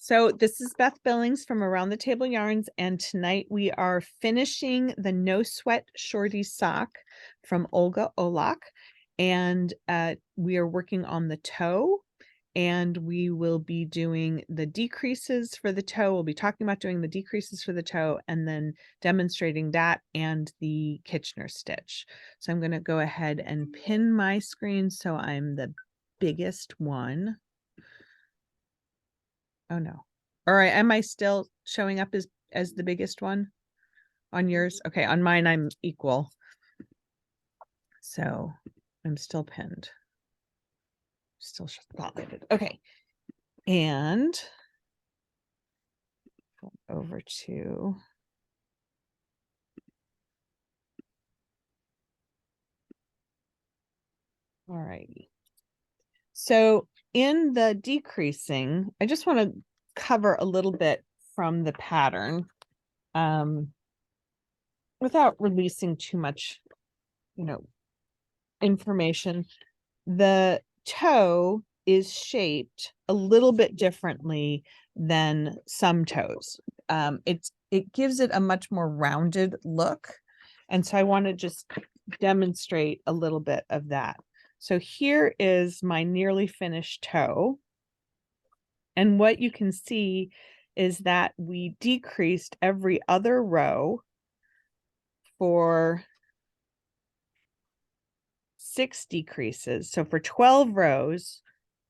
So this is Beth Billings from Around the Table Yarns, and tonight we are finishing the No Sweat Shorty sock from Olga Olak, and we are working on the toe, and we will be doing the decreases for the toe. We'll be talking about doing the decreases for the toe and then demonstrating that and the Kitchener stitch. So I'm going to go ahead and pin my screen so I'm the biggest one. Oh no. All right. Am I still showing up as the biggest one on yours? Okay. On mine, I'm equal. So I'm still pinned. Still spotlighted. Okay. And over to all righty. So in the decreasing, I just want to cover a little bit from the pattern without releasing too much, information. The toe is shaped a little bit differently than some toes. It gives it a much more rounded look. And so I want to just demonstrate a little bit of that. So here is my nearly finished toe. And what you can see is that we decreased every other row for 6 decreases. So for 12 rows,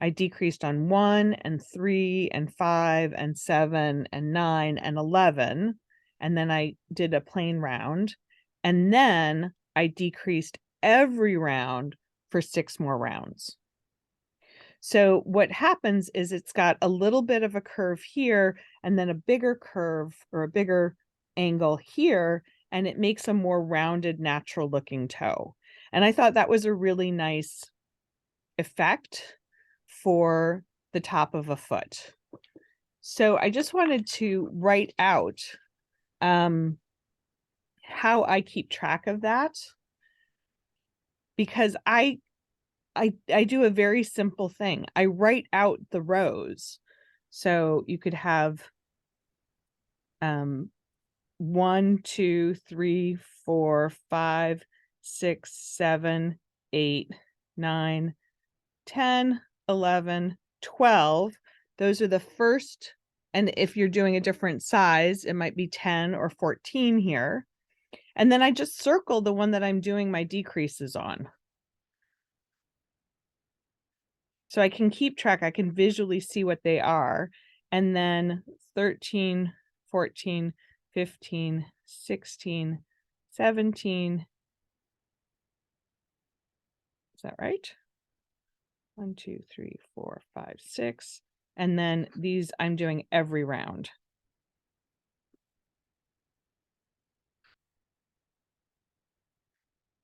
I decreased on 1 and 3 and 5 and 7 and 9 and 11. And then I did a plain round. And then I decreased every round for 6 more rounds. So what happens is it's got a little bit of a curve here and then a bigger curve or a bigger angle here, and it makes a more rounded, natural looking toe. And I thought that was a really nice effect for the top of a foot. So I just wanted to write out how I keep track of that, because I do a very simple thing. I write out the rows. So you could have 1, 2, 3, 4, 5, 6, 7, 8, 9, 10, 11, 12. Those are the first, and if you're doing a different size, it might be 10 or 14 here. And then I just circle the one that I'm doing my decreases on. So I can keep track, I can visually see what they are. And then 13, 14, 15, 16, 17. Is that right? 1, 2, 3, 4, 5, 6. And then these I'm doing every round.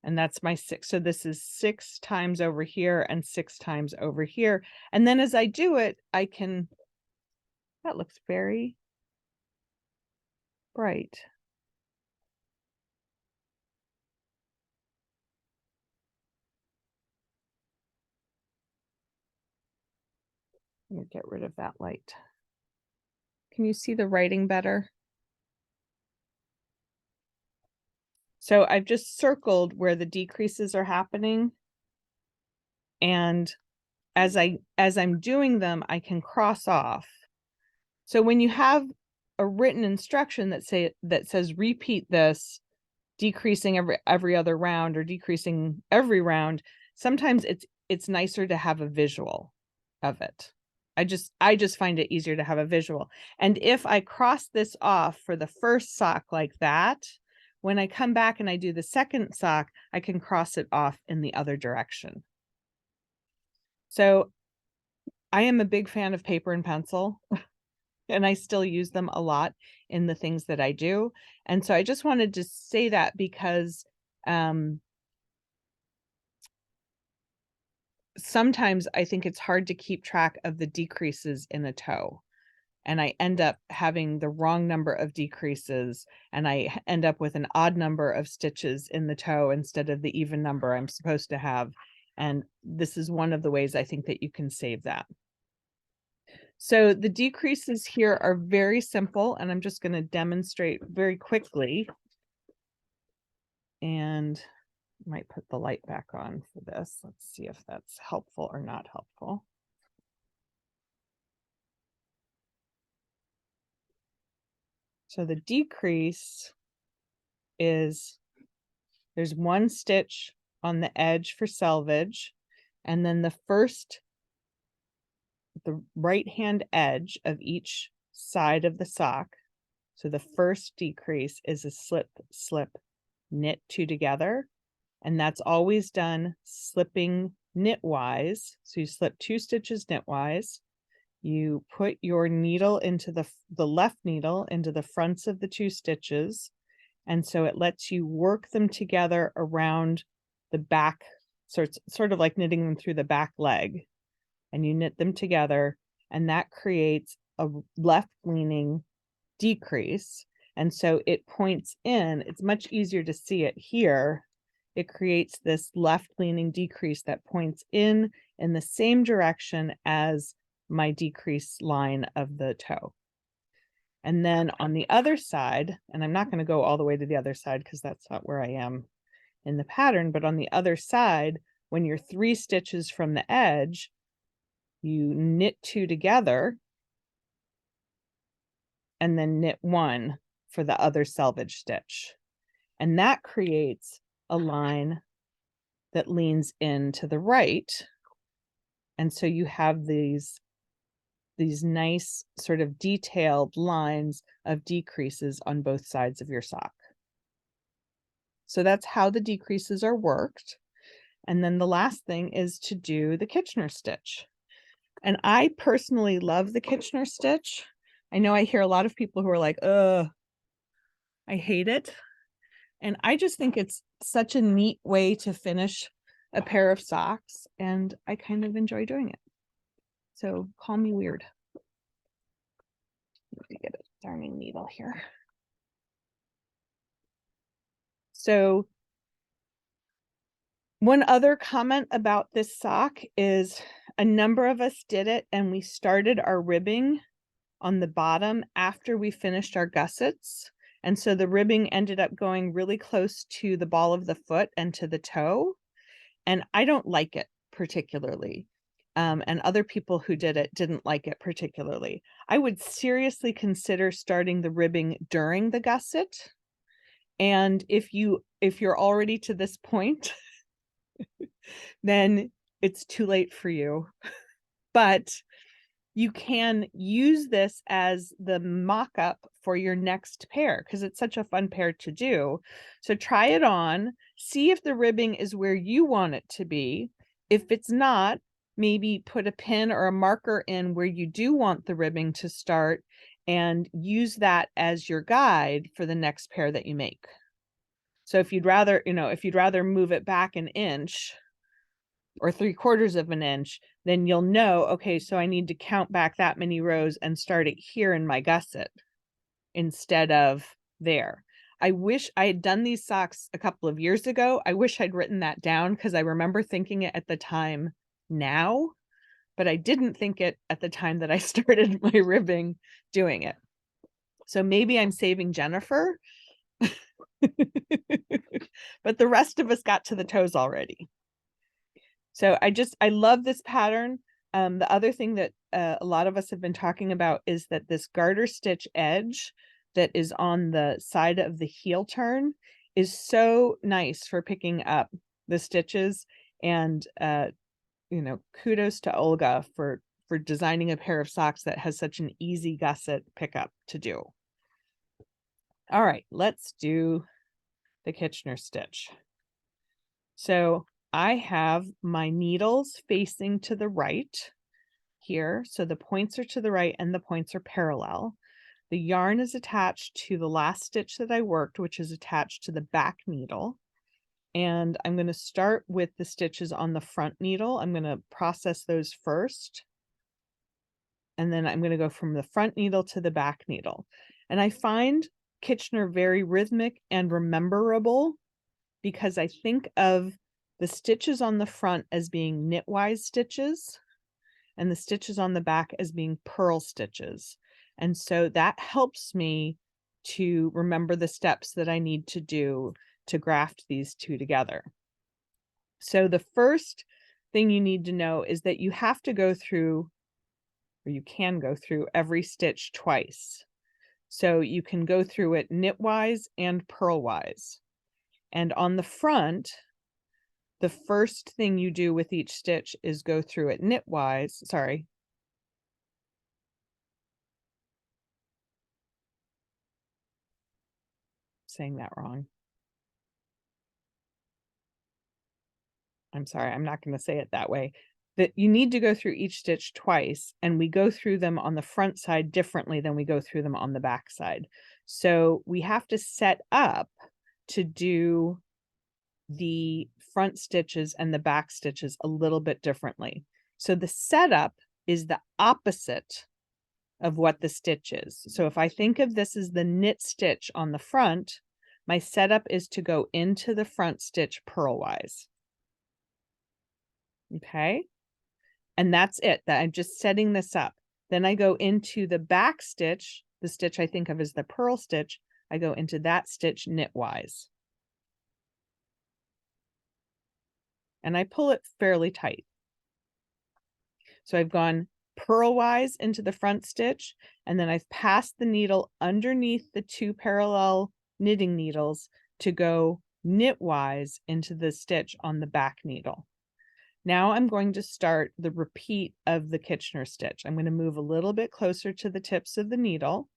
And that's my 6. So this is 6 times over here and 6 times over here. And then as I do it, I can, that looks very bright. Let me get rid of that light. Can you see the writing better? So I've just circled where the decreases are happening. And as I'm doing them, I can cross off. So when you have a written instruction that says repeat this, decreasing every other round or decreasing every round, sometimes it's nicer to have a visual of it. I just find it easier to have a visual. And if I cross this off for the first sock like that, when I come back and I do the second sock, I can cross it off in the other direction. So I am a big fan of paper and pencil, and I still use them a lot in the things that I do. And so I just wanted to say that because sometimes I think it's hard to keep track of the decreases in a toe. And I end up having the wrong number of decreases, and I end up with an odd number of stitches in the toe instead of the even number I'm supposed to have. And this is one of the ways I think that you can save that. So the decreases here are very simple, and I'm just going to demonstrate very quickly. And I might put the light back on for this. Let's see if that's helpful or not helpful. So the decrease is there's one stitch on the edge for selvage, and then the right hand edge of each side of the sock. So the first decrease is a slip, slip, knit two together. And that's always done slipping knitwise. So you slip 2 stitches knitwise. You put your needle into the left needle into the fronts of the 2 stitches. And so it lets you work them together around the back, sort of like knitting them through the back leg. And you knit them together, and that creates a left-leaning decrease. And so it points in. It's much easier to see it here. It creates this left-leaning decrease that points in the same direction as my decrease line of the toe. And then on the other side, and I'm not going to go all the way to the other side because that's not where I am in the pattern, but on the other side, when you're 3 stitches from the edge, you knit 2 together and then knit 1 for the other selvage stitch. And that creates a line that leans in to the right. And so you have these nice sort of detailed lines of decreases on both sides of your sock. So that's how the decreases are worked. And then the last thing is to do the Kitchener stitch. And I personally love the Kitchener stitch. I know I hear a lot of people who are like, I hate it. And I just think it's such a neat way to finish a pair of socks, and I kind of enjoy doing it. So call me weird. Let me get a darning needle here. So one other comment about this sock is a number of us did it, and we started our ribbing on the bottom after we finished our gussets. And so the ribbing ended up going really close to the ball of the foot and to the toe. And I don't like it particularly. And other people who did it didn't like it particularly. I would seriously consider starting the ribbing during the gusset. And if you're already to this point, then it's too late for you. But you can use this as the mock-up for your next pair because it's such a fun pair to do. So try it on, see if the ribbing is where you want it to be. If it's not, maybe put a pin or a marker in where you do want the ribbing to start and use that as your guide for the next pair that you make. So if you'd rather move it back an inch or 3/4 of an inch, then you'll know, okay, so I need to count back that many rows and start it here in my gusset instead of there. I wish I had done these socks a couple of years ago. I wish I'd written that down because I remember thinking it at the time now, but I didn't think it at the time that I started my ribbing doing it. So maybe I'm saving Jennifer, but the rest of us got to the toes already. So I love this pattern. The other thing that a lot of us have been talking about is that this garter stitch edge that is on the side of the heel turn is so nice for picking up the stitches. And kudos to Olga for designing a pair of socks that has such an easy gusset pickup to do. All right, let's do the Kitchener stitch. So I have my needles facing to the right here. So the points are to the right and the points are parallel. The yarn is attached to the last stitch that I worked, which is attached to the back needle. And I'm going to start with the stitches on the front needle. I'm going to process those first. And then I'm going to go from the front needle to the back needle. And I find Kitchener very rhythmic and rememberable because I think of the stitches on the front as being knitwise stitches. and the stitches on the back as being purl stitches. And so that helps me to remember the steps that I need to do to graft these two together. So the first thing you need to know is that you have to go through, or you can go through every stitch twice. So you can go through it knitwise and purlwise. And on the front, the first thing you do with each stitch is go through it knitwise. Sorry. Saying that wrong. I'm sorry, I'm not going to say it that way. That you need to go through each stitch twice, and we go through them on the front side differently than we go through them on the back side. So we have to set up to do the front stitches and the back stitches a little bit differently. So the setup is the opposite of what the stitch is. So if I think of this as the knit stitch on the front, my setup is to go into the front stitch purlwise. Okay. And that's it. That I'm just setting this up. Then I go into the back stitch, the stitch I think of as the purl stitch. I go into that stitch knitwise. And I pull it fairly tight. So I've gone purlwise into the front stitch, and then I've passed the needle underneath the two parallel knitting needles to go knitwise into the stitch on the back needle. Now I'm going to start the repeat of the Kitchener stitch. I'm going to move a little bit closer to the tips of the needle,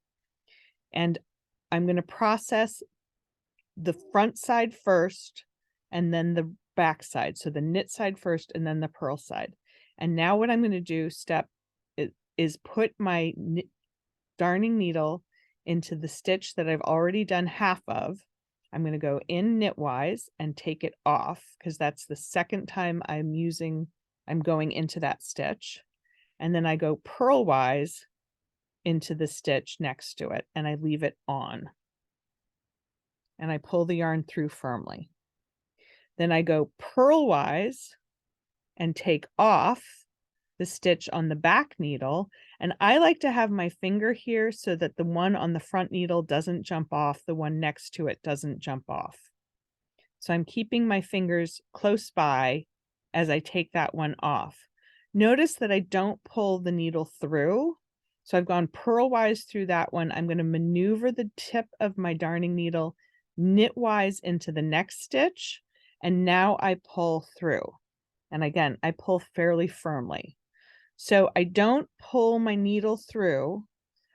and I'm going to process the front side first and then the back side. So the knit side first and then the purl side. And now what I'm going to do is put my darning needle into the stitch that I've already done half of. I'm going to go in knitwise and take it off because that's the second time I'm going into that stitch. And then I go purlwise into the stitch next to it and I leave it on. And I pull the yarn through firmly. Then I go purlwise and take off the stitch on the back needle. And I like to have my finger here so that the one on the front needle doesn't jump off, the one next to it doesn't jump off. So I'm keeping my fingers close by as I take that one off. Notice that I don't pull the needle through. So I've gone purlwise through that one. I'm going to maneuver the tip of my darning needle knitwise into the next stitch. And now I pull through. And again, I pull fairly firmly. So I don't pull my needle through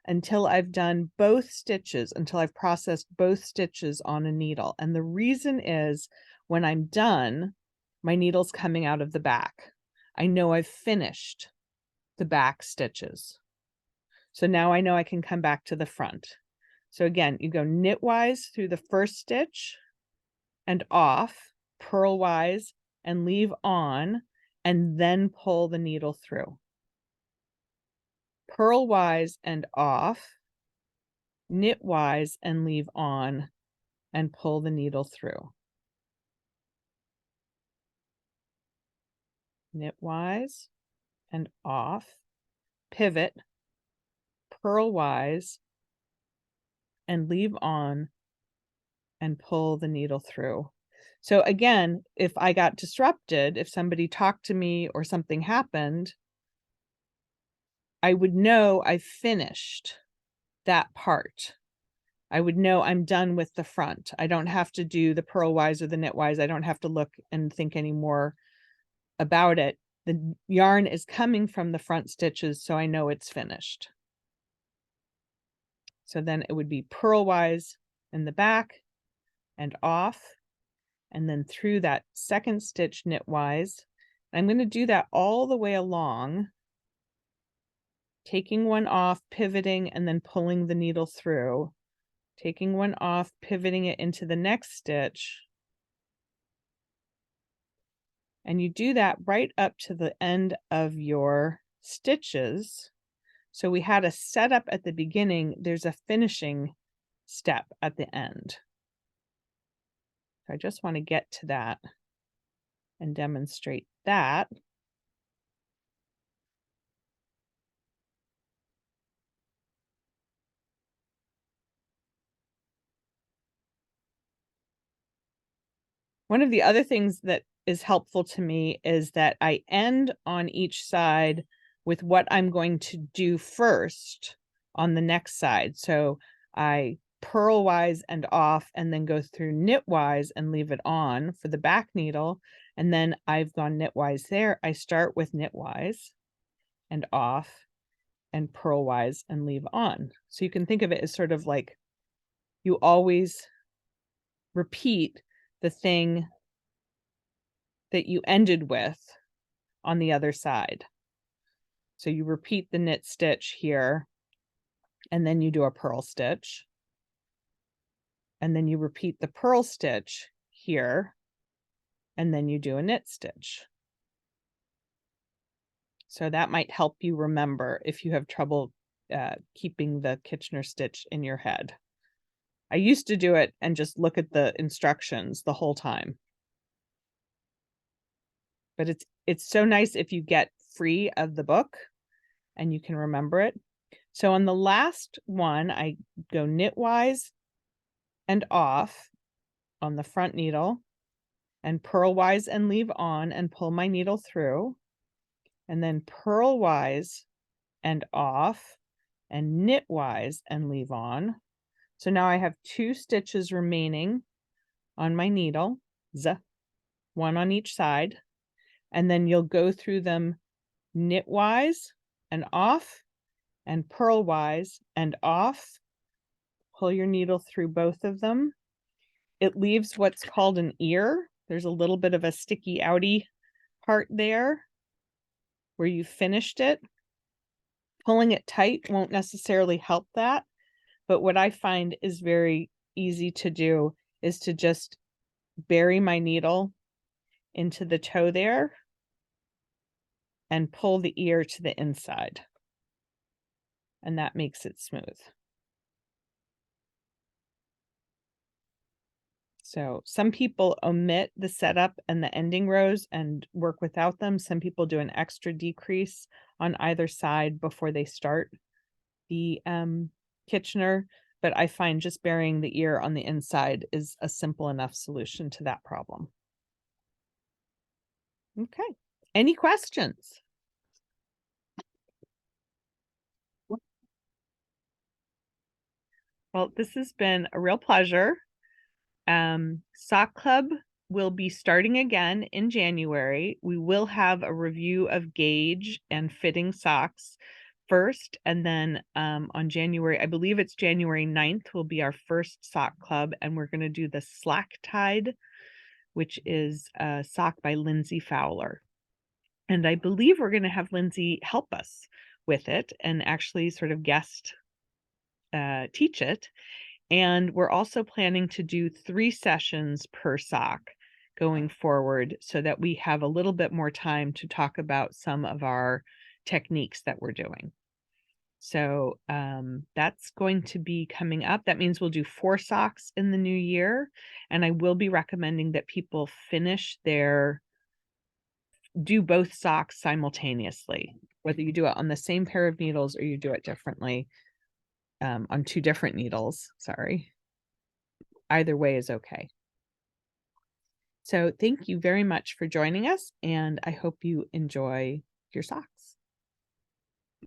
until I've done both stitches, until I've processed both stitches on a needle. And the reason is when I'm done, my needle's coming out of the back. I know I've finished the back stitches. So now I know I can come back to the front. So again, you go knitwise through the first stitch and off, purlwise and leave on, and then pull the needle through. Purlwise and off, knitwise and leave on, and pull the needle through. Knitwise and off, pivot, purlwise, and leave on, and pull the needle through. So again, if I got disrupted, if somebody talked to me or something happened, I would know I've finished that part. I would know I'm done with the front. I don't have to do the purlwise or the knitwise. I don't have to look and think anymore about it. The yarn is coming from the front stitches, so I know it's finished. So then it would be purlwise in the back and off, and then through that second stitch knitwise. I'm going to do that all the way along, taking one off, pivoting, and then pulling the needle through, taking one off, pivoting it into the next stitch. And you do that right up to the end of your stitches. So we had a setup at the beginning, there's a finishing step at the end. So I just want to get to that and demonstrate that. One of the other things that is helpful to me is that I end on each side with what I'm going to do first on the next side. So I purlwise and off, and then go through knitwise and leave it on for the back needle. And then I've gone knitwise there. I start with knitwise and off and purlwise and leave on. So you can think of it as sort of like you always repeat the thing that you ended with on the other side. So you repeat the knit stitch here, and then you do a purl stitch, and then you repeat the purl stitch here, and then you do a knit stitch. So that might help you remember if you have trouble keeping the Kitchener stitch in your head. I used to do it and just look at the instructions the whole time. But it's so nice if you get free of the book and you can remember it. So on the last one, I go knitwise and off on the front needle, and purlwise and leave on and pull my needle through, and then purlwise and off and knitwise and leave on. So now I have 2 stitches remaining on my needle, one on each side, and then you'll go through them knitwise and off and purlwise and off. Pull your needle through both of them. It leaves what's called an ear. There's a little bit of a sticky outy part there where you finished it. Pulling it tight won't necessarily help that, but what I find is very easy to do is to just bury my needle into the toe there and pull the ear to the inside. And that makes it smooth. So some people omit the setup and the ending rows and work without them. Some people do an extra decrease on either side before they start the Kitchener, but I find just burying the ear on the inside is a simple enough solution to that problem. Okay, any questions? Well, this has been a real pleasure. Sock Club will be starting again in January. We will have a review of gauge and fitting socks first, and then on January, I believe it's January 9th, will be our first sock club, and we're going to do the Slack Tide, which is a sock by Lindsay Fowler. And I believe we're going to have Lindsay help us with it and actually sort of guest teach it. And we're also planning to do 3 sessions per sock going forward so that we have a little bit more time to talk about some of our techniques that we're doing. So that's going to be coming up. That means we'll do 4 socks in the new year. And I will be recommending that people do both socks simultaneously, whether you do it on the same pair of needles or you do it differently. On 2 different needles, sorry. Either way is okay. So thank you very much for joining us, and I hope you enjoy your socks.